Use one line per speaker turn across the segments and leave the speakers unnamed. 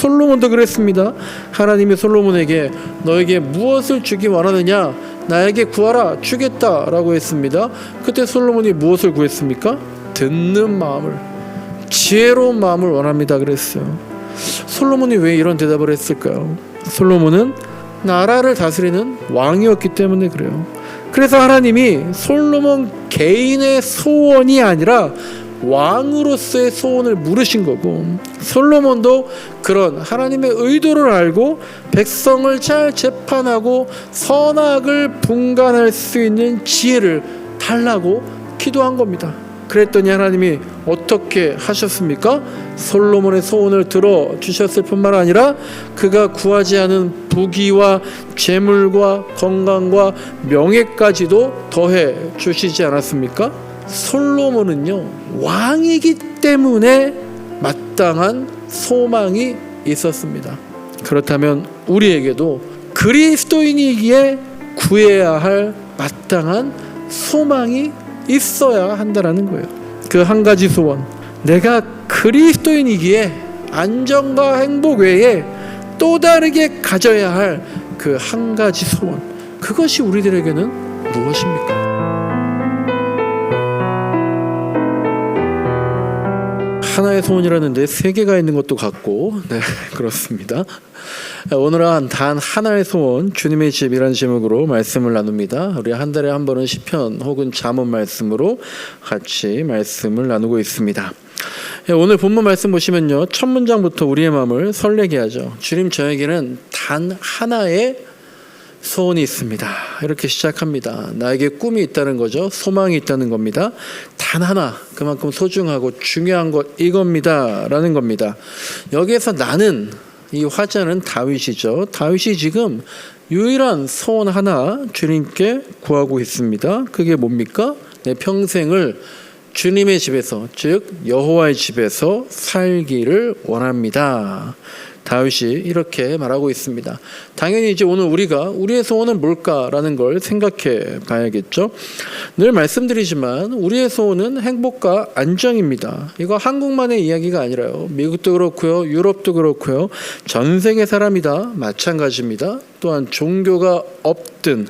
솔로몬도 그랬습니다. 하나님이 솔로몬에게 너에게 무엇을 주기 원하느냐, 나에게 구하라, 주겠다라고 했습니다. 그때 솔로몬이 무엇을 구했습니까? 듣는 마음을, 지혜로운 마음을 원합니다 그랬어요. 솔로몬이 왜 이런 대답을 했을까요? 솔로몬은 나라를 다스리는 왕이었기 때문에 그래요. 그래서 하나님이 솔로몬 개인의 소원이 아니라 왕으로서의 소원을 물으신 거고, 솔로몬도 그런 하나님의 의도를 알고 백성을 잘 재판하고 선악을 분간할 수 있는 지혜를 달라고 기도한 겁니다. 그랬더니 하나님이 어떻게 하셨습니까? 솔로몬의 소원을 들어주셨을 뿐만 아니라 그가 구하지 않은 부귀와 재물과 건강과 명예까지도 더해 주시지 않았습니까? 솔로몬은요, 왕이기 때문에 마땅한 소망이 있었습니다. 그렇다면 우리에게도 그리스도인이기에 구해야 할 마땅한 소망이 있어야 한다라는 거예요. 그 한 가지 소원, 내가 그리스도인이기에 안정과 행복 외에 또 다르게 가져야 할 그 한 가지 소원, 그것이 우리들에게는 무엇입니까? 하나의 소원이라는데 세 개가 있는 것도 같고, 네, 그렇습니다. 오늘은 단 하나의 소원, 주님의 집이라는 제목으로 말씀을 나눕니다. 우리 한 달에 한 번은 시편 혹은 잠언 말씀으로 같이 말씀을 나누고 있습니다. 오늘 본문 말씀 보시면요, 첫 문장부터 우리의 마음을 설레게 하죠. 주님, 저에게는 단 하나의 소원이 있습니다. 이렇게 시작합니다. 나에게 꿈이 있다는 거죠. 소망이 있다는 겁니다. 단 하나, 그만큼 소중하고 중요한 것 이겁니다 라는 겁니다. 여기에서 나는, 이 화자는 다윗이죠. 다윗이 지금 유일한 소원 하나 주님께 구하고 있습니다. 그게 뭡니까? 내 평생을 주님의 집에서, 즉 여호와의 집에서 살기를 원합니다. 다윗이 이렇게 말하고 있습니다. 당연히 이제 오늘 우리가 우리의 소원은 뭘까라는 걸 생각해 봐야겠죠. 늘 말씀드리지만 우리의 소원은 행복과 안정입니다. 이거 한국만의 이야기가 아니라요, 미국도 그렇고요, 유럽도 그렇고요, 전 세계 사람이 다 마찬가지입니다. 또한 종교가 없든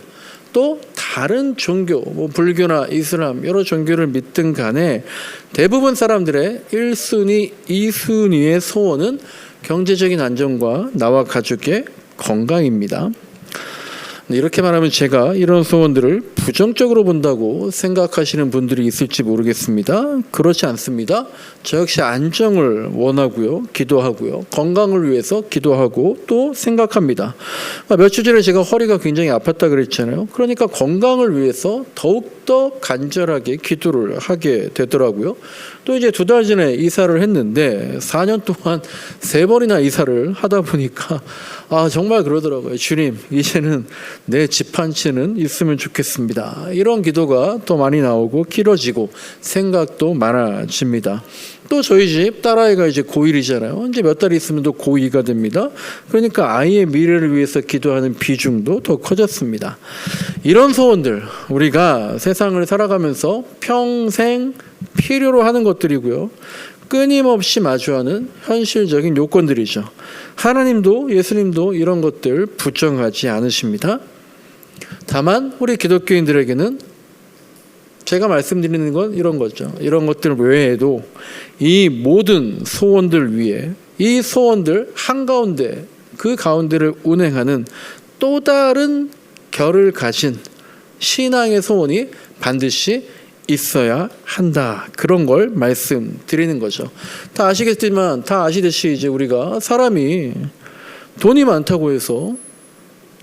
또 다른 종교, 뭐 불교나 이슬람 여러 종교를 믿든 간에 대부분 사람들의 1순위, 2순위의 소원은 경제적인 안정과 나와 가족의 건강입니다. 이렇게 말하면 제가 이런 소원들을 부정적으로 본다고 생각하시는 분들이 있을지 모르겠습니다. 그렇지 않습니다. 저 역시 안정을 원하고요, 기도하고요, 건강을 위해서 기도하고 또 생각합니다. 며칠 전에 제가 허리가 굉장히 아팠다 그랬잖아요. 그러니까 건강을 위해서 더욱더 간절하게 기도를 하게 되더라고요. 또 이제 2달 전에 이사를 했는데 4년 동안 3번이나 이사를 하다 보니까 정말 그러더라고요. 주님, 이제는 내 집 한 채는 있으면 좋겠습니다. 이런 기도가 더 많이 나오고 길어지고 생각도 많아집니다. 또 저희 집 딸아이가 이제 고1이잖아요. 이제 몇 달 있으면 또 고2가 됩니다. 그러니까 아이의 미래를 위해서 기도하는 비중도 더 커졌습니다. 이런 소원들, 우리가 세상을 살아가면서 평생 필요로 하는 것들이고요, 끊임없이 마주하는 현실적인 요건들이죠. 하나님도 예수님도 이런 것들 부정하지 않으십니다. 다만 우리 기독교인들에게는 제가 말씀드리는 건 이런 거죠. 이런 것들 외에도 이 모든 소원들 위에, 이 소원들 한가운데, 그 가운데를 운행하는 또 다른 결을 가진 신앙의 소원이 반드시 있어야 한다. 그런 걸 말씀드리는 거죠. 다 아시겠지만, 다 아시듯이 이제 우리가 사람이 돈이 많다고 해서,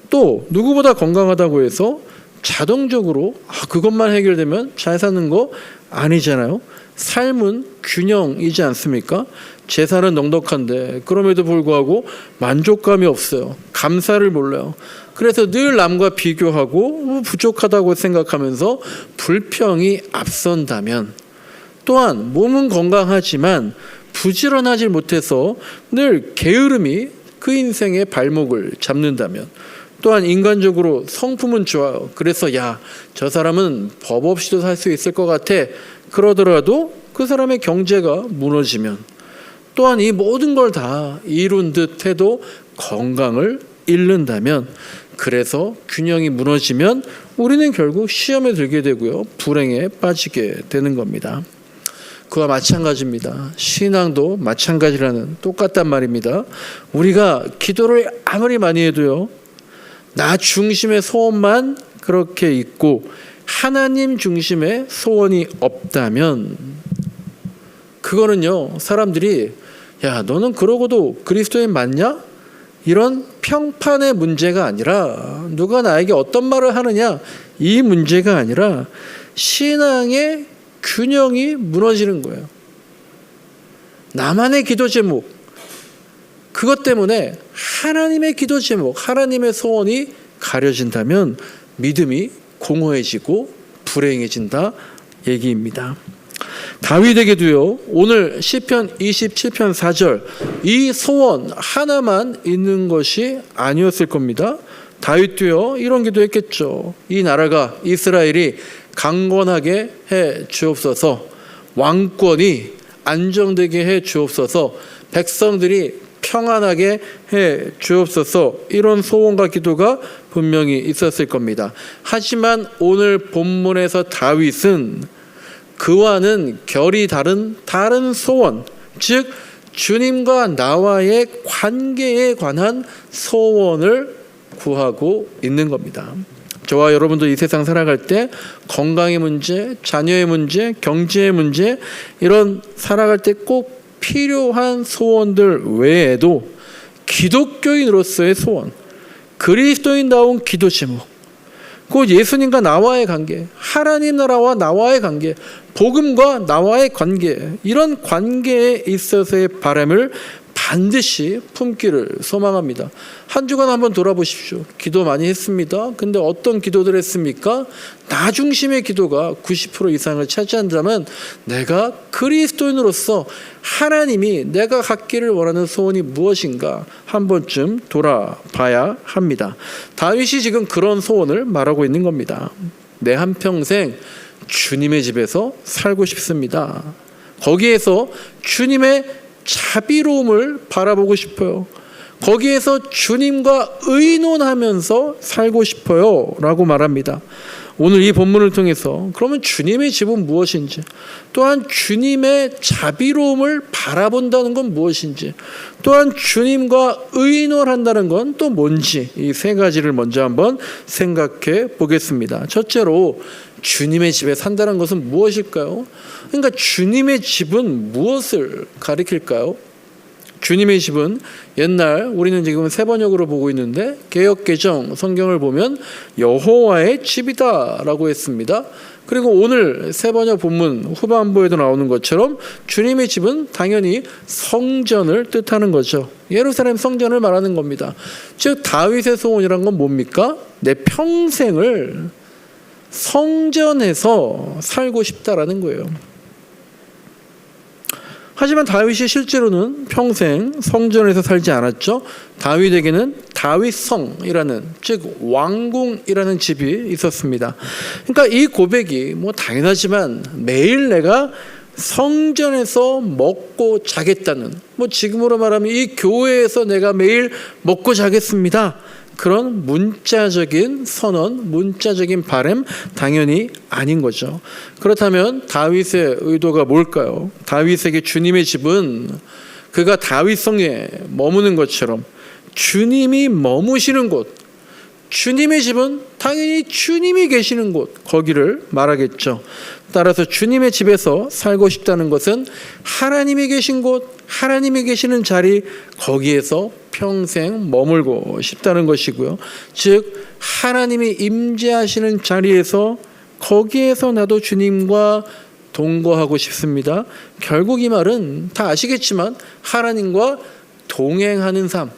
또 누구보다 건강하다고 해서 자동적으로 그것만 해결되면 잘 사는 거 아니잖아요. 삶은 균형이지 않습니까? 재산은 넉넉한데 그럼에도 불구하고 만족감이 없어요. 감사를 몰라요. 그래서 늘 남과 비교하고 부족하다고 생각하면서 불평이 앞선다면, 또한 몸은 건강하지만 부지런하지 못해서 늘 게으름이 그 인생의 발목을 잡는다면, 또한 인간적으로 성품은 좋아요. 그래서 저 사람은 법 없이도 살 수 있을 것 같아 그러더라도 그 사람의 경제가 무너지면, 또한 이 모든 걸 다 이룬 듯 해도 건강을 잃는다면, 그래서 균형이 무너지면 우리는 결국 시험에 들게 되고요, 불행에 빠지게 되는 겁니다. 그와 마찬가지입니다. 신앙도 마찬가지라는 똑같단 말입니다. 우리가 기도를 아무리 많이 해도요, 나 중심의 소원만 그렇게 있고 하나님 중심의 소원이 없다면, 그거는요, 사람들이 야, 너는 그러고도 그리스도인 맞냐? 이런 평판의 문제가 아니라, 누가 나에게 어떤 말을 하느냐, 이 문제가 아니라 신앙의 균형이 무너지는 거예요. 나만의 기도 제목, 그것 때문에 하나님의 기도 제목, 하나님의 소원이 가려진다면 믿음이 공허해지고 불행해진다 얘기입니다. 다윗에게도요, 오늘 시편 27편 4절, 이 소원 하나만 있는 것이 아니었을 겁니다. 다윗도요, 이런 기도했겠죠. 이 나라가, 이스라엘이 강건하게 해 주옵소서, 왕권이 안정되게 해 주옵소서, 백성들이 평안하게 해 주옵소서, 이런 소원과 기도가 분명히 있었을 겁니다. 하지만 오늘 본문에서 다윗은 그와는 결이 다른 소원, 즉 주님과 나와의 관계에 관한 소원을 구하고 있는 겁니다. 저와 여러분도 이 세상 살아갈 때 건강의 문제, 자녀의 문제, 경제의 문제, 이런 살아갈 때 꼭 필요한 소원들 외에도 기독교인으로서의 소원, 그리스도인다운 기도 제목, 그 예수님과 나와의 관계, 하나님 나라와 나와의 관계, 복음과 나와의 관계, 이런 관계에 있어서의 바람을 반드시 품기를 소망합니다. 한 주간 한번 돌아보십시오. 기도 많이 했습니다. 근데 어떤 기도들 했습니까? 나 중심의 기도가 90% 이상을 차지한다면 내가 그리스도인으로서 하나님이 내가 갖기를 원하는 소원이 무엇인가 한 번쯤 돌아봐야 합니다. 다윗이 지금 그런 소원을 말하고 있는 겁니다. 내 한평생 주님의 집에서 살고 싶습니다. 거기에서 주님의 자비로움을 바라보고 싶어요. 거기에서 주님과 의논하면서 살고 싶어요 라고 말합니다. 오늘 이 본문을 통해서 그러면 주님의 집은 무엇인지, 또한 주님의 자비로움을 바라본다는 건 무엇인지, 또한 주님과 의논한다는 건 또 뭔지, 이 세 가지를 먼저 한번 생각해 보겠습니다. 첫째로, 주님의 집에 산다는 것은 무엇일까요? 그러니까 주님의 집은 무엇을 가리킬까요? 주님의 집은 옛날, 우리는 지금 새 번역으로 보고 있는데 개역개정 성경을 보면 여호와의 집이다 라고 했습니다. 그리고 오늘 새 번역 본문 후반부에도 나오는 것처럼 주님의 집은 당연히 성전을 뜻하는 거죠. 예루살렘 성전을 말하는 겁니다. 즉 다윗의 소원이란 건 뭡니까? 내 평생을 성전에서 살고 싶다라는 거예요. 하지만 다윗이 실제로는 평생 성전에서 살지 않았죠. 다윗에게는 다윗성이라는, 즉 왕궁이라는 집이 있었습니다. 그러니까 이 고백이 뭐 당연하지만 매일 내가 성전에서 먹고 자겠다는, 뭐 지금으로 말하면 이 교회에서 내가 매일 먹고 자겠습니다, 그런 문자적인 선언, 문자적인 바람 당연히 아닌 거죠. 그렇다면 다윗의 의도가 뭘까요? 다윗에게 주님의 집은 그가 다윗성에 머무는 것처럼 주님이 머무시는 곳, 주님의 집은 당연히 주님이 계시는 곳, 거기를 말하겠죠. 따라서 주님의 집에서 살고 싶다는 것은 하나님이 계신 곳, 하나님이 계시는 자리, 거기에서 평생 머물고 싶다는 것이고요. 즉 하나님이 임재하시는 자리에서, 거기에서 나도 주님과 동거하고 싶습니다. 결국 이 말은 다 아시겠지만 하나님과 동행하는 삶,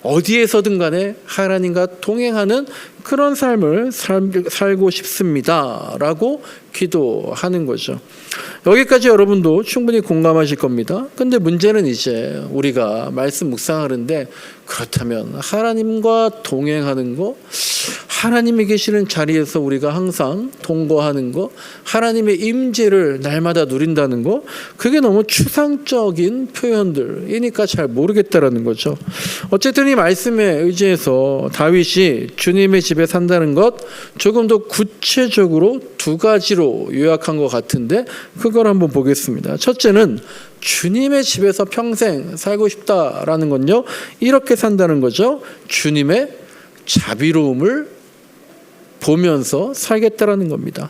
어디에서든 간에 하나님과 동행하는 그런 삶을 살고 싶습니다 라고 기도하는 거죠. 여기까지 여러분도 충분히 공감하실 겁니다. 근데 문제는 이제 우리가 말씀 묵상하는데, 그렇다면 하나님과 동행하는 거, 하나님이 계시는 자리에서 우리가 항상 동거하는 거, 하나님의 임재를 날마다 누린다는 거, 그게 너무 추상적인 표현들이니까 잘 모르겠다라는 거죠. 어쨌든 이 말씀에 의지해서 다윗이 주님의 집에 산다는 것 조금 더 구체적으로 두 가지로 요약한 것 같은데 그걸 한번 보겠습니다. 첫째는 주님의 집에서 평생 살고 싶다라는 건요, 이렇게 산다는 거죠. 주님의 자비로움을 보면서 살겠다라는 겁니다.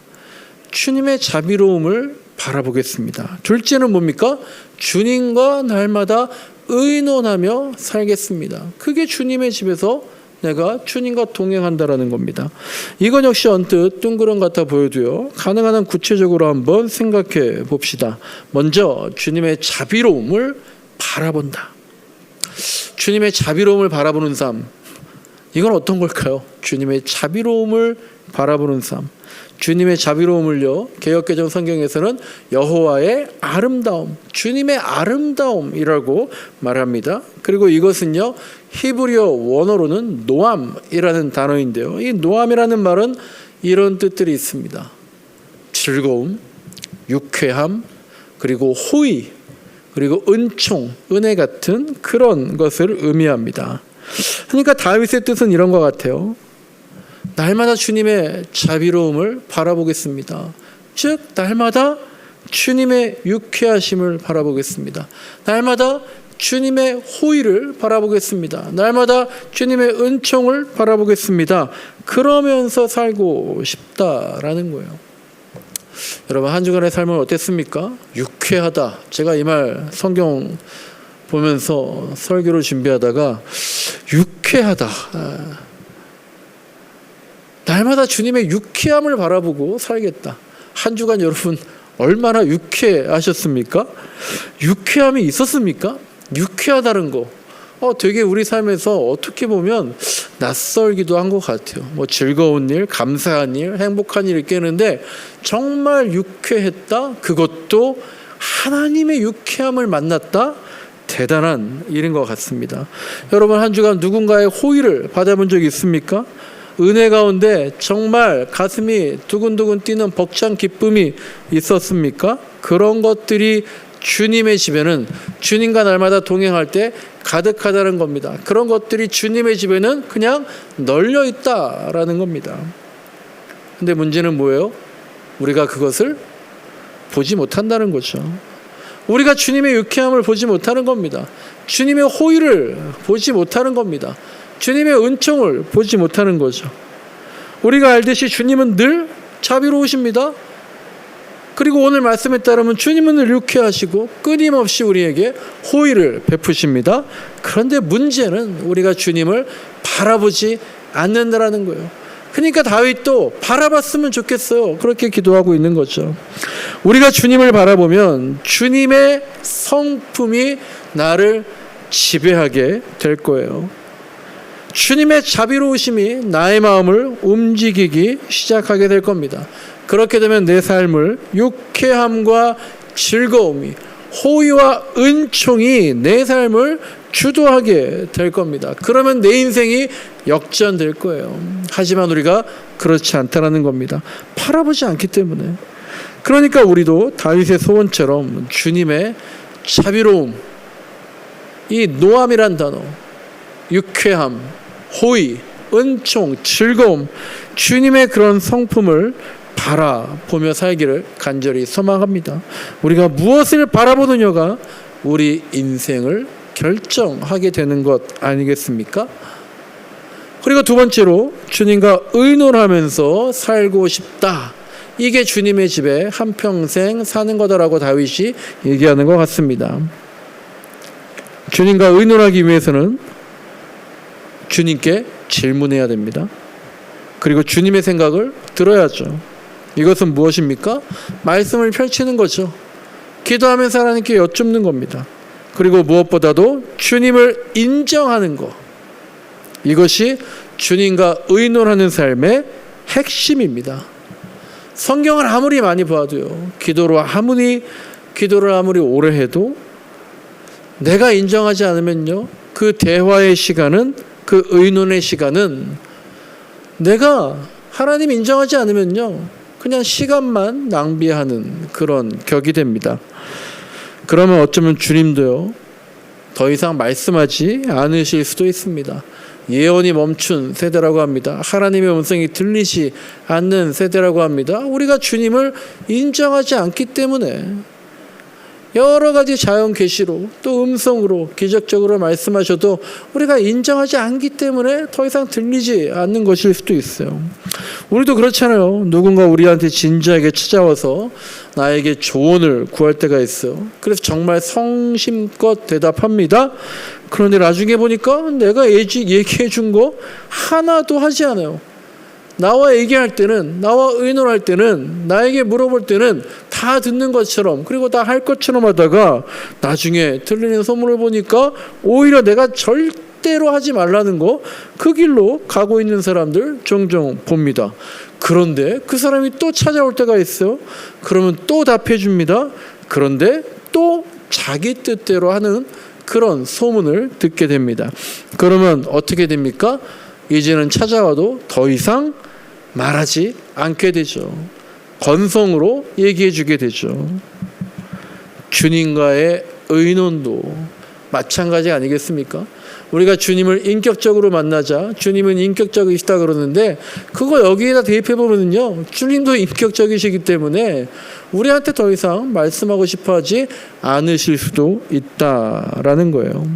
주님의 자비로움을 바라보겠습니다. 둘째는 뭡니까? 주님과 날마다 의논하며 살겠습니다. 그게 주님의 집에서 내가 주님과 동행한다라는 겁니다. 이건 역시 언뜻 뜬구름 같아 보여도요, 가능한 한 구체적으로 한번 생각해 봅시다. 먼저 주님의 자비로움을 바라본다. 주님의 자비로움을 바라보는 삶, 이건 어떤 걸까요? 주님의 자비로움을 바라보는 삶. 주님의 자비로움을요, 개역개정 성경에서는 여호와의 아름다움, 주님의 아름다움이라고 말합니다. 그리고 이것은요, 히브리어 원어로는 노암이라는 단어인데요, 이 노암이라는 말은 이런 뜻들이 있습니다. 즐거움, 유쾌함, 그리고 호의, 그리고 은총, 은혜 같은 그런 것을 의미합니다. 그러니까 다윗의 뜻은 이런 것 같아요. 날마다 주님의 자비로움을 바라보겠습니다. 즉 날마다 주님의 유쾌하심을 바라보겠습니다. 날마다 주님의 호의를 바라보겠습니다. 날마다 주님의 은총을 바라보겠습니다. 그러면서 살고 싶다라는 거예요. 여러분, 한 주간의 삶은 어땠습니까? 유쾌하다. 제가 이 말 성경 보면서 설교를 준비하다가 유쾌하다, 날마다 주님의 유쾌함을 바라보고 살겠다. 한 주간 여러분 얼마나 유쾌하셨습니까? 유쾌함이 있었습니까? 유쾌하다는 거 되게 우리 삶에서 어떻게 보면 낯설기도 한 것 같아요. 뭐 즐거운 일, 감사한 일, 행복한 일 있겠는데 정말 유쾌했다, 그것도 하나님의 유쾌함을 만났다, 대단한 일인 것 같습니다. 여러분, 한 주간 누군가의 호의를 받아본 적 있습니까? 은혜 가운데 정말 가슴이 두근두근 뛰는 벅찬 기쁨이 있었습니까? 그런 것들이 주님의 집에는, 주님과 날마다 동행할 때 가득하다는 겁니다. 그런 것들이 주님의 집에는 그냥 널려 있다라는 겁니다. 근데 문제는 뭐예요? 우리가 그것을 보지 못한다는 거죠. 우리가 주님의 유쾌함을 보지 못하는 겁니다. 주님의 호의를 보지 못하는 겁니다. 주님의 은총을 보지 못하는 거죠. 우리가 알듯이 주님은 늘 자비로우십니다. 그리고 오늘 말씀에 따르면 주님은 늘 유쾌하시고 끊임없이 우리에게 호의를 베푸십니다. 그런데 문제는 우리가 주님을 바라보지 않는다라는 거예요. 그러니까 다윗도 바라봤으면 좋겠어요. 그렇게 기도하고 있는 거죠. 우리가 주님을 바라보면 주님의 성품이 나를 지배하게 될 거예요. 주님의 자비로우심이 나의 마음을 움직이기 시작하게 될 겁니다. 그렇게 되면 내 삶을 유쾌함과 즐거움이, 호의와 은총이 내 삶을 주도하게 될 겁니다. 그러면 내 인생이 역전될 거예요. 하지만 우리가 그렇지 않다라는 겁니다. 바라보지 않기 때문에. 그러니까 우리도 다윗의 소원처럼 주님의 자비로움, 이 노함이란 단어, 유쾌함, 호의, 은총, 즐거움, 주님의 그런 성품을 바라보며 살기를 간절히 소망합니다. 우리가 무엇을 바라보느냐가 우리 인생을 결정하게 되는 것 아니겠습니까? 그리고 두 번째로 주님과 의논하면서 살고 싶다. 이게 주님의 집에 한평생 사는 거다라고 다윗이 얘기하는 것 같습니다. 주님과 의논하기 위해서는 주님께 질문해야 됩니다. 그리고 주님의 생각을 들어야죠. 이것은 무엇입니까? 말씀을 펼치는 거죠. 기도하면서 하나님께 여쭙는 겁니다. 그리고 무엇보다도 주님을 인정하는 것. 이것이 주님과 의논하는 삶의 핵심입니다. 성경을 아무리 많이 봐도요, 기도를 아무리 오래 해도 내가 인정하지 않으면요, 그 대화의 시간은, 그 의논의 시간은 내가 하나님 인정하지 않으면요, 그냥 시간만 낭비하는 그런 격이 됩니다. 그러면 어쩌면 주님도요, 더 이상 말씀하지 않으실 수도 있습니다. 예언이 멈춘 세대라고 합니다. 하나님의 음성이 들리지 않는 세대라고 합니다. 우리가 주님을 인정하지 않기 때문에 여러 가지 자연 계시로 또 음성으로 기적적으로 말씀하셔도 우리가 인정하지 않기 때문에 더 이상 들리지 않는 것일 수도 있어요. 우리도 그렇잖아요. 누군가 우리한테 진지하게 찾아와서 나에게 조언을 구할 때가 있어요. 그래서 정말 성심껏 대답합니다. 그런데 나중에 보니까 내가 얘기해 준 거 하나도 하지 않아요. 나와 얘기할 때는, 나와 의논할 때는, 나에게 물어볼 때는 다 듣는 것처럼, 그리고 다 할 것처럼 하다가 나중에 들리는 소문을 보니까 오히려 내가 절대로 하지 말라는 거, 그 길로 가고 있는 사람들 종종 봅니다. 그런데 그 사람이 또 찾아올 때가 있어요. 그러면 또 답해 줍니다. 그런데 또 자기 뜻대로 하는 그런 소문을 듣게 됩니다. 그러면 어떻게 됩니까? 이제는 찾아와도 더 이상 말하지 않게 되죠. 건성으로 얘기해 주게 되죠. 주님과의 의논도 마찬가지 아니겠습니까? 우리가 주님을 인격적으로 만나자, 주님은 인격적이시다 그러는데 그거 여기에다 대입해 보면요, 주님도 인격적이시기 때문에 우리한테 더 이상 말씀하고 싶어 하지 않으실 수도 있다라는 거예요.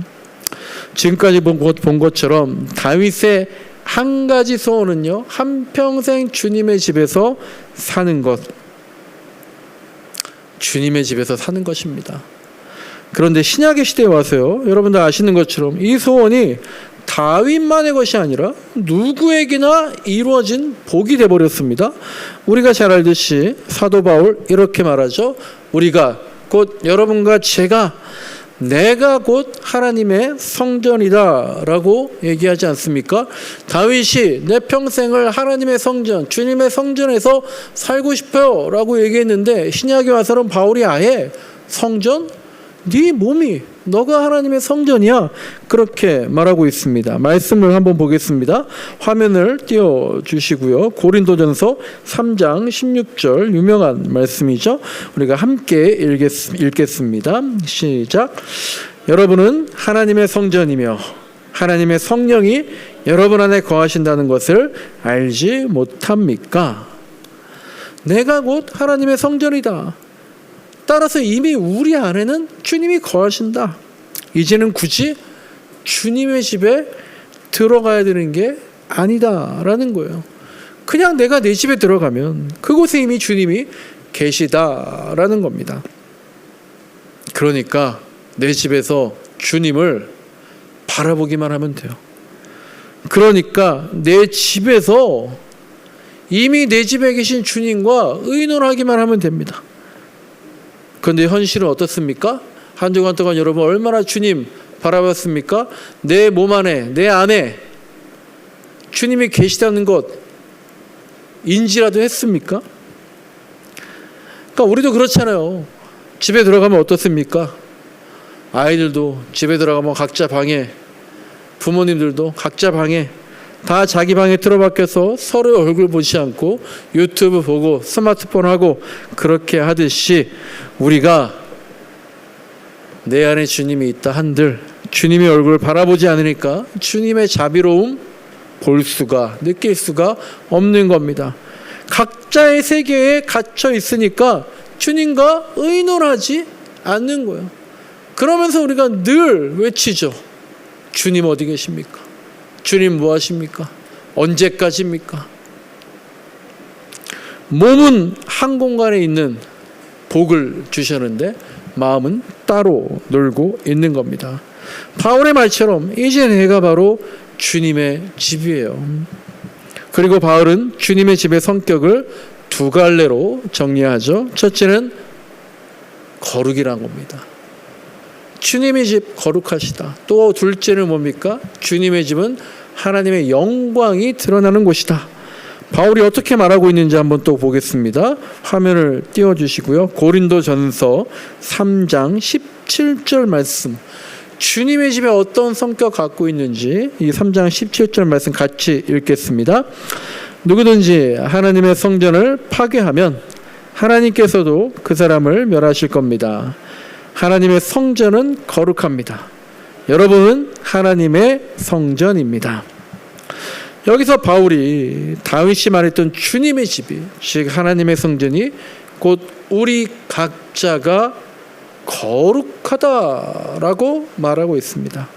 지금까지 본 것처럼 다윗의 한 가지 소원은요, 한평생 주님의 집에서 사는 것, 주님의 집에서 사는 것입니다. 그런데 신약의 시대에 와서요, 여러분들 아시는 것처럼 이 소원이 다윗만의 것이 아니라 누구에게나 이루어진 복이 되어버렸습니다. 우리가 잘 알듯이 사도 바울 이렇게 말하죠. 우리가 곧 여러분과 내가 곧 하나님의 성전이다 라고 얘기하지 않습니까? 다윗이 내 평생을 하나님의 성전, 주님의 성전에서 살고 싶어요 라고 얘기했는데, 신약에 와서는 바울이 아예 성전? 네 몸이 너가 하나님의 성전이야, 그렇게 말하고 있습니다. 말씀을 한번 보겠습니다. 화면을 띄워주시고요. 고린도전서 3장 16절 유명한 말씀이죠. 우리가 함께 읽겠습니다. 시작. 여러분은 하나님의 성전이며 하나님의 성령이 여러분 안에 거하신다는 것을 알지 못합니까? 내가 곧 하나님의 성전이다. 따라서 이미 우리 안에는 주님이 거하신다. 이제는 굳이 주님의 집에 들어가야 되는 게 아니다라는 거예요. 그냥 내가 내 집에 들어가면 그곳에 이미 주님이 계시다라는 겁니다. 그러니까 내 집에서 주님을 바라보기만 하면 돼요. 그러니까 내 집에서 이미 내 집에 계신 주님과 의논하기만 하면 됩니다. 그런데 현실은 어떻습니까? 한 주간 동안 여러분 얼마나 주님 바라봤습니까? 내 몸 안에, 내 안에 주님이 계시다는 것 인지라도 했습니까? 그러니까 우리도 그렇잖아요. 집에 들어가면 어떻습니까? 아이들도 집에 들어가면 각자 방에, 부모님들도 각자 방에, 다 자기 방에 틀어박혀서 서로의 얼굴 보지 않고 유튜브 보고 스마트폰 하고 그렇게 하듯이 우리가 내 안에 주님이 있다 한들 주님의 얼굴을 바라보지 않으니까 주님의 자비로움 볼 수가, 느낄 수가 없는 겁니다. 각자의 세계에 갇혀 있으니까 주님과 의논하지 않는 거예요. 그러면서 우리가 늘 외치죠. 주님 어디 계십니까? 주님 뭐 하십니까? 언제까지입니까? 몸은 한 공간에 있는 복을 주셨는데 마음은 따로 놀고 있는 겁니다. 바울의 말처럼 이제 내가 바로 주님의 집이에요. 그리고 바울은 주님의 집의 성격을 두 갈래로 정리하죠. 첫째는 거룩이란 겁니다. 주님의 집 거룩하시다. 또 둘째는 뭡니까? 주님의 집은 하나님의 영광이 드러나는 곳이다. 바울이 어떻게 말하고 있는지 한번 또 보겠습니다. 화면을 띄워주시고요. 고린도전서 3장 17절 말씀. 주님의 집에 어떤 성격 갖고 있는지 이 3장 17절 말씀 같이 읽겠습니다. 누구든지 하나님의 성전을 파괴하면 하나님께서도 그 사람을 멸하실 겁니다. 하나님의 성전은 거룩합니다. 여러분은 하나님의 성전입니다. 여기서 바울이 다윗이 말했던 주님의 집이, 즉 하나님의 성전이 곧 우리 각자가 거룩하다라고 말하고 있습니다.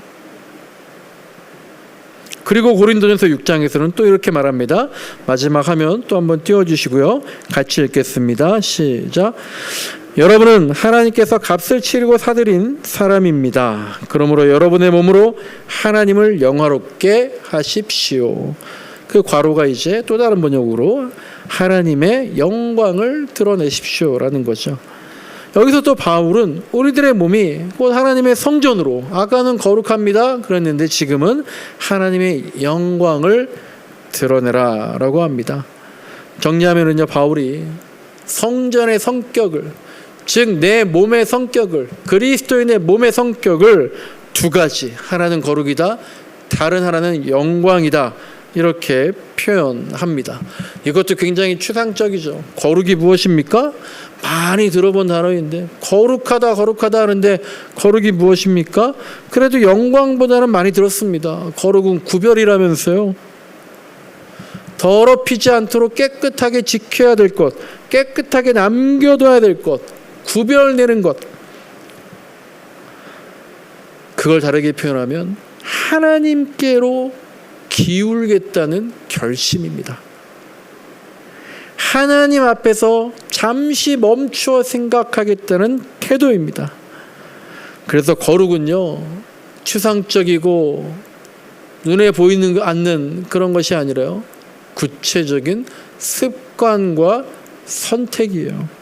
그리고 고린도전서 6장에서는 또 이렇게 말합니다. 마지막 화면 또 한번 띄워주시고요. 같이 읽겠습니다. 시작. 여러분은 하나님께서 값을 치르고 사들인 사람입니다. 그러므로 여러분의 몸으로 하나님을 영화롭게 하십시오. 그 괄호가 이제 또 다른 번역으로 하나님의 영광을 드러내십시오라는 거죠. 여기서 또 바울은 우리들의 몸이 곧 하나님의 성전으로, 아까는 거룩합니다 그랬는데 지금은 하나님의 영광을 드러내라 라고 합니다. 정리하면은요, 바울이 성전의 성격을, 즉 내 몸의 성격을, 그리스도인의 몸의 성격을 두 가지, 하나는 거룩이다, 다른 하나는 영광이다, 이렇게 표현합니다. 이것도 굉장히 추상적이죠. 거룩이 무엇입니까? 많이 들어본 단어인데, 거룩하다 거룩하다 하는데 거룩이 무엇입니까? 그래도 영광보다는 많이 들었습니다. 거룩은 구별이라면서요. 더럽히지 않도록 깨끗하게 지켜야 될 것, 깨끗하게 남겨둬야 될 것, 구별내는 것. 그걸 다르게 표현하면 하나님께로 기울겠다는 결심입니다. 하나님 앞에서 잠시 멈추어 생각하겠다는 태도입니다. 그래서 거룩은요, 추상적이고 눈에 보이는 않는 그런 것이 아니라요, 구체적인 습관과 선택이에요.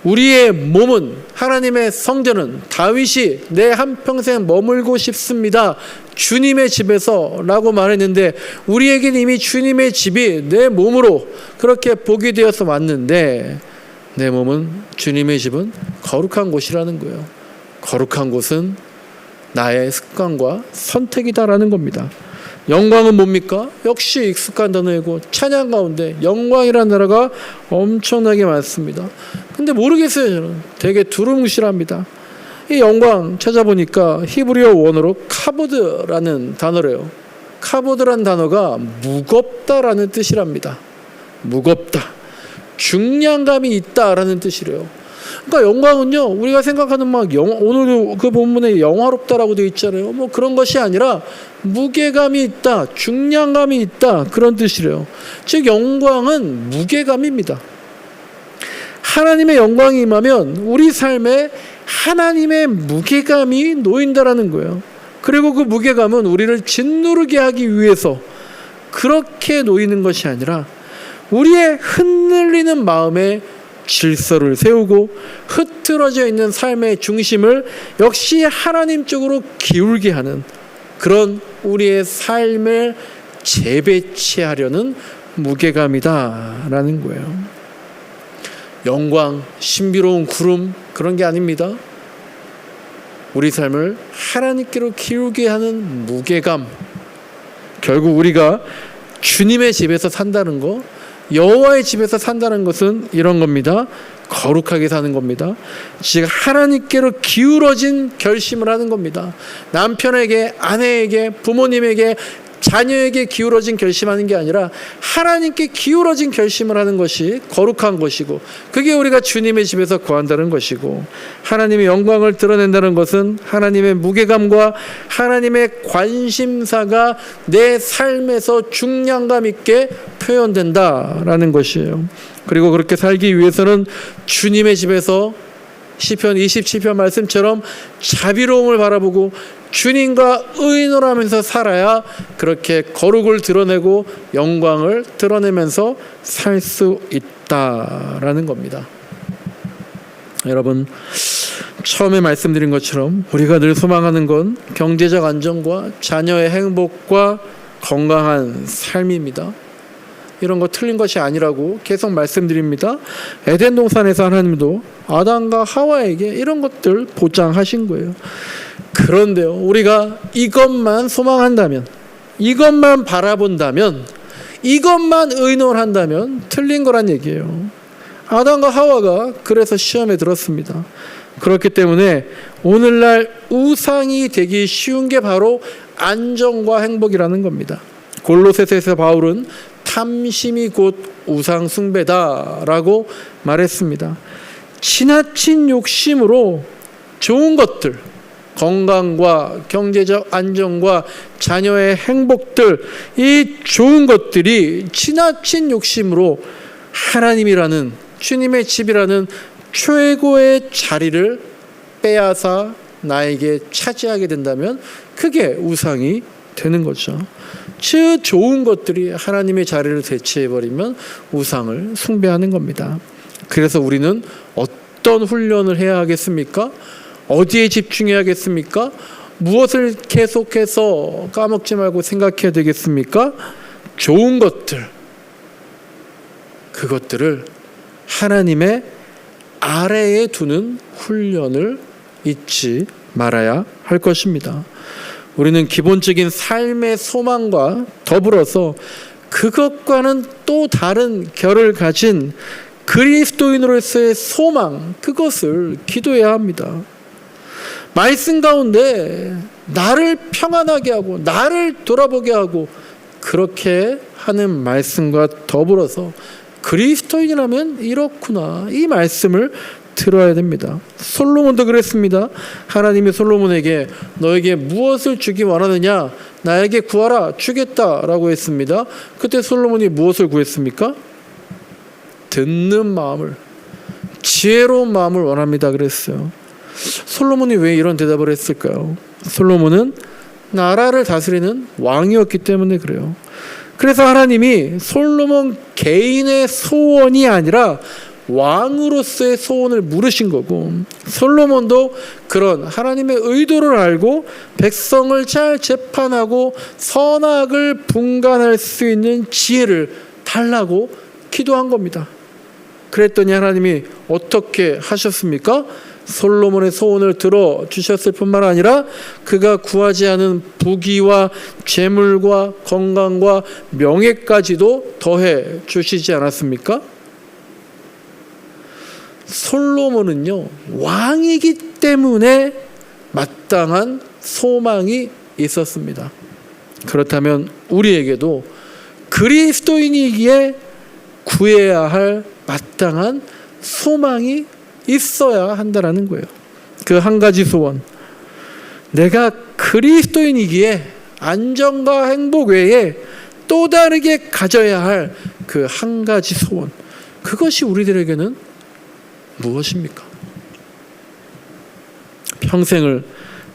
우리의 몸은, 하나님의 성전은, 다윗이 내 한평생 머물고 싶습니다, 주님의 집에서 라고 말했는데, 우리에게는 이미 주님의 집이 내 몸으로 그렇게 보게 되어서 왔는데, 내 몸은, 주님의 집은 거룩한 곳이라는 거예요. 거룩한 곳은 나의 습관과 선택이다라는 겁니다. 영광은 뭡니까? 역시 익숙한 단어이고 찬양 가운데 영광이라는 단어가 엄청나게 많습니다. 근데 모르겠어요. 저는 되게 두루뭉실합니다. 이 영광 찾아보니까 히브리어 원어로 카보드라는 단어래요. 카보드라는 단어가 무겁다라는 뜻이랍니다. 무겁다, 중량감이 있다라는 뜻이래요. 그러니까 영광은요, 우리가 생각하는 오늘도 그 본문에 영화롭다라고 되어 있잖아요. 뭐 그런 것이 아니라 무게감이 있다, 중량감이 있다, 그런 뜻이래요. 즉 영광은 무게감입니다. 하나님의 영광이 임하면 우리 삶에 하나님의 무게감이 놓인다라는 거예요. 그리고 그 무게감은 우리를 짓누르게 하기 위해서 그렇게 놓이는 것이 아니라 우리의 흔들리는 마음에 질서를 세우고 흐트러져 있는 삶의 중심을 역시 하나님 쪽으로 기울게 하는, 그런 우리의 삶을 재배치하려는 무게감이다라는 거예요. 영광, 신비로운 구름, 그런 게 아닙니다. 우리 삶을 하나님께로 기울게 하는 무게감. 결국 우리가 주님의 집에서 산다는 거, 여호와의 집에서 산다는 것은 이런 겁니다. 거룩하게 사는 겁니다. 즉 하나님께로 기울어진 결심을 하는 겁니다. 남편에게, 아내에게, 부모님에게, 자녀에게 기울어진 결심하는 게 아니라 하나님께 기울어진 결심을 하는 것이 거룩한 것이고, 그게 우리가 주님의 집에서 거한다는 것이고, 하나님의 영광을 드러낸다는 것은 하나님의 무게감과 하나님의 관심사가 내 삶에서 중량감 있게 표현된다라는 것이에요. 그리고 그렇게 살기 위해서는 주님의 집에서 시편 27편 말씀처럼 자비로움을 바라보고 주님과 의인으로 하면서 살아야 그렇게 거룩을 드러내고 영광을 드러내면서 살 수 있다라는 겁니다. 여러분, 처음에 말씀드린 것처럼 우리가 늘 소망하는 건 경제적 안정과 자녀의 행복과 건강한 삶입니다. 이런 거 틀린 것이 아니라고 계속 말씀드립니다. 에덴 동산에서 하나님도 아담과 하와에게 이런 것들 보장하신 거예요. 그런데요, 우리가 이것만 소망한다면, 이것만 바라본다면, 이것만 의논한다면 틀린 거란 얘기예요. 아담과 하와가 그래서 시험에 들었습니다. 그렇기 때문에 오늘날 우상이 되기 쉬운 게 바로 안정과 행복이라는 겁니다. 골로새서에서 바울은 탐심이 곧 우상 숭배다라고 말했습니다. 지나친 욕심으로 좋은 것들, 건강과 경제적 안정과 자녀의 행복들, 이 좋은 것들이 지나친 욕심으로 하나님이라는, 주님의 집이라는 최고의 자리를 빼앗아 나에게 차지하게 된다면 그게 우상이 되는 거죠. 즉 좋은 것들이 하나님의 자리를 대체해버리면 우상을 숭배하는 겁니다. 그래서 우리는 어떤 훈련을 해야 하겠습니까? 어디에 집중해야겠습니까? 무엇을 계속해서 까먹지 말고 생각해야 되겠습니까? 좋은 것들, 그것들을 하나님의 아래에 두는 훈련을 잊지 말아야 할 것입니다. 우리는 기본적인 삶의 소망과 더불어서 그것과는 또 다른 결을 가진 그리스도인으로서의 소망, 그것을 기도해야 합니다. 말씀 가운데 나를 평안하게 하고 나를 돌아보게 하고 그렇게 하는 말씀과 더불어서 그리스도인이라면 이렇구나, 이 말씀을 들어야 됩니다. 솔로몬도 그랬습니다. 하나님이 솔로몬에게 너에게 무엇을 주기 원하느냐, 나에게 구하라, 주겠다라고 했습니다. 그때 솔로몬이 무엇을 구했습니까? 듣는 마음을, 지혜로운 마음을 원합니다 그랬어요. 솔로몬이 왜 이런 대답을 했을까요? 솔로몬은 나라를 다스리는 왕이었기 때문에 그래요. 그래서 하나님이 솔로몬 개인의 소원이 아니라 왕으로서의 소원을 물으신 거고, 솔로몬도 그런 하나님의 의도를 알고 백성을 잘 재판하고 선악을 분간할 수 있는 지혜를 달라고 기도한 겁니다. 그랬더니 하나님이 어떻게 하셨습니까? 솔로몬의 소원을 들어주셨을 뿐만 아니라 그가 구하지 않은 부귀와 재물과 건강과 명예까지도 더해 주시지 않았습니까? 솔로몬은요, 왕이기 때문에 마땅한 소망이 있었습니다. 그렇다면 우리에게도 그리스도인이기에 구해야 할 마땅한 소망이 있어야 한다는 거예요. 그 한 가지 소원, 내가 그리스도인이기에 안정과 행복 외에 또 다르게 가져야 할 그 한 가지 소원, 그것이 우리들에게는 무엇입니까? 평생을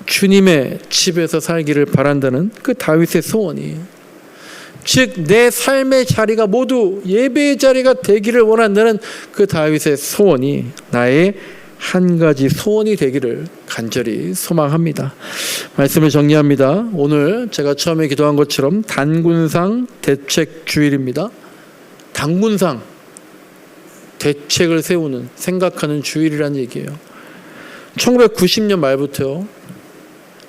주님의 집에서 살기를 바란다는 그 다윗의 소원이, 즉 내 삶의 자리가 모두 예배의 자리가 되기를 원한다는 그 다윗의 소원이 나의 한 가지 소원이 되기를 간절히 소망합니다. 말씀을 정리합니다. 오늘 제가 처음에 기도한 것처럼 단군상 대책 주일입니다. 단군상, 대책을 세우는, 생각하는 주일이란 얘기예요. 1990년 말부터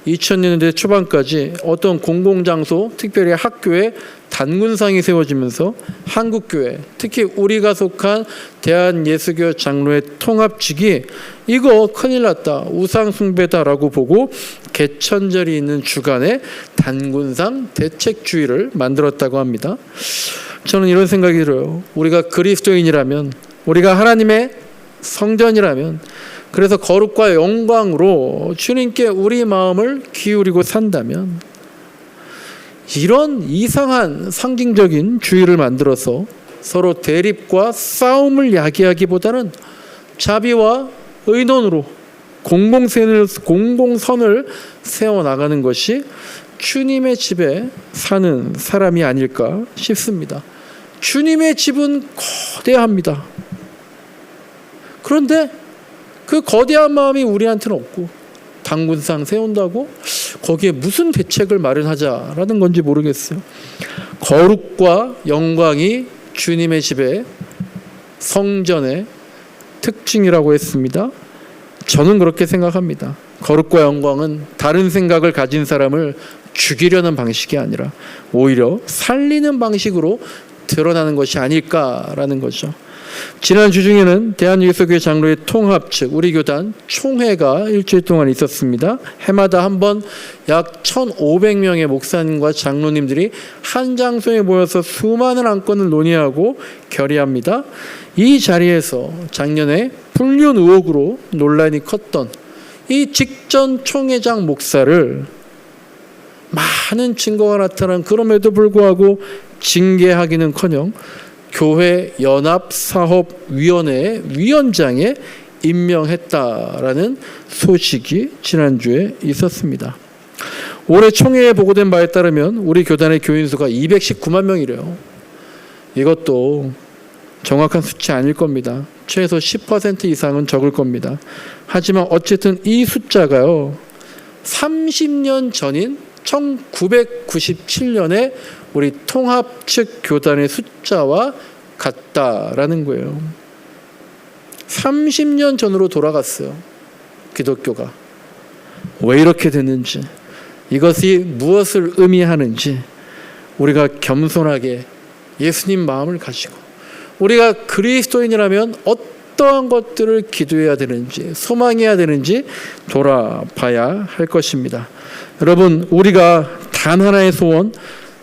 2000년대 초반까지 어떤 공공장소, 특별히 학교에 단군상이 세워지면서 한국교회, 특히 우리가 속한 대한예수교 장로의 통합측이 이거 큰일 났다, 우상숭배다라고 보고 개천절이 있는 주간에 단군상 대책주의를 만들었다고 합니다. 저는 이런 생각이 들어요. 우리가 그리스도인이라면, 우리가 하나님의 성전이라면, 그래서 거룩과 영광으로 주님께 우리 마음을 기울이고 산다면 이런 이상한 상징적인 주의를 만들어서 서로 대립과 싸움을 야기하기보다는 자비와 의논으로 공공선을 세워나가는 것이 주님의 집에 사는 사람이 아닐까 싶습니다. 주님의 집은 거대합니다. 그런데 그 거대한 마음이 우리한테는 없고, 단군상 세운다고 거기에 무슨 대책을 마련하자라는 건지 모르겠어요. 거룩과 영광이 주님의 집의 성전의 특징이라고 했습니다. 저는 그렇게 생각합니다. 거룩과 영광은 다른 생각을 가진 사람을 죽이려는 방식이 아니라 오히려 살리는 방식으로 드러나는 것이 아닐까라는 거죠. 지난 주중에는 대한예수교회 장로의 통합 측 우리 교단 총회가 일주일 동안 있었습니다. 해마다 한 번 약 1,500명의 목사님과 장로님들이 한 장소에 모여서 수많은 안건을 논의하고 결의합니다. 이 자리에서 작년에 불륜 의혹으로 논란이 컸던 이 직전 총회장 목사를 많은 증거가 나타난 그럼에도 불구하고 징계하기는커녕 교회 연합사업위원회 위원장에 임명했다라는 소식이 지난주에 있었습니다. 올해 총회에 보고된 바에 따르면 우리 교단의 교인 수가 219만 명이래요. 이것도 정확한 수치 아닐 겁니다. 최소 10% 이상은 적을 겁니다. 하지만 어쨌든 이 숫자가요, 30년 전인 1997년에 우리 통합 측 교단의 숫자와 같다라는 거예요. 30년 전으로 돌아갔어요. 기독교가. 왜 이렇게 됐는지, 이것이 무엇을 의미하는지 우리가 겸손하게 예수님 마음을 가지고 우리가 그리스도인이라면 어떠한 것들을 기도해야 되는지, 소망해야 되는지 돌아봐야 할 것입니다. 여러분, 우리가 단 하나의 소원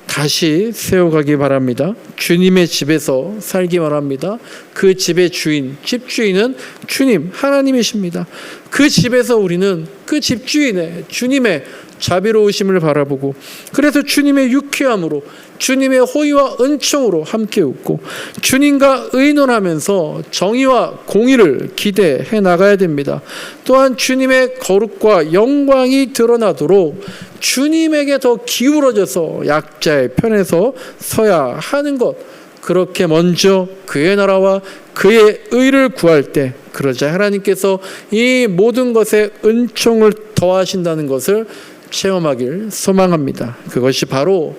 다시 세워가기 바랍니다. 주님의 집에서 살기 바랍니다. 그 집의 주인, 집주인은 주님, 하나님이십니다. 그 집에서 우리는 그 집주인의 주님의 자비로우심을 바라보고, 그래서 주님의 유쾌함으로, 주님의 호의와 은총으로 함께 웃고 주님과 의논하면서 정의와 공의를 기대해 나가야 됩니다. 또한 주님의 거룩과 영광이 드러나도록 주님에게 더 기울어져서 약자의 편에서 서야 하는 것, 그렇게 먼저 그의 나라와 그의 의를 구할 때, 그러자 하나님께서 이 모든 것에 은총을 더하신다는 것을 체험하길 소망합니다. 그것이 바로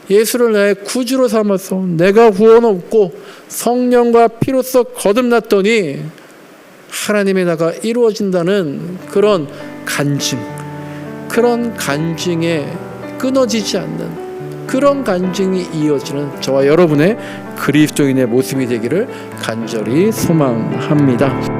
예수를 나의 구주로 삼아서 내가 구원 얻고 성령과 피로써 거듭났더니 하나님의 나라가 이루어진다는 그런 간증, 그런 간증에 끊어지지 않는 그런 간증이 이어지는 저와 여러분의 그리스도인의 모습이 되기를 간절히 소망합니다.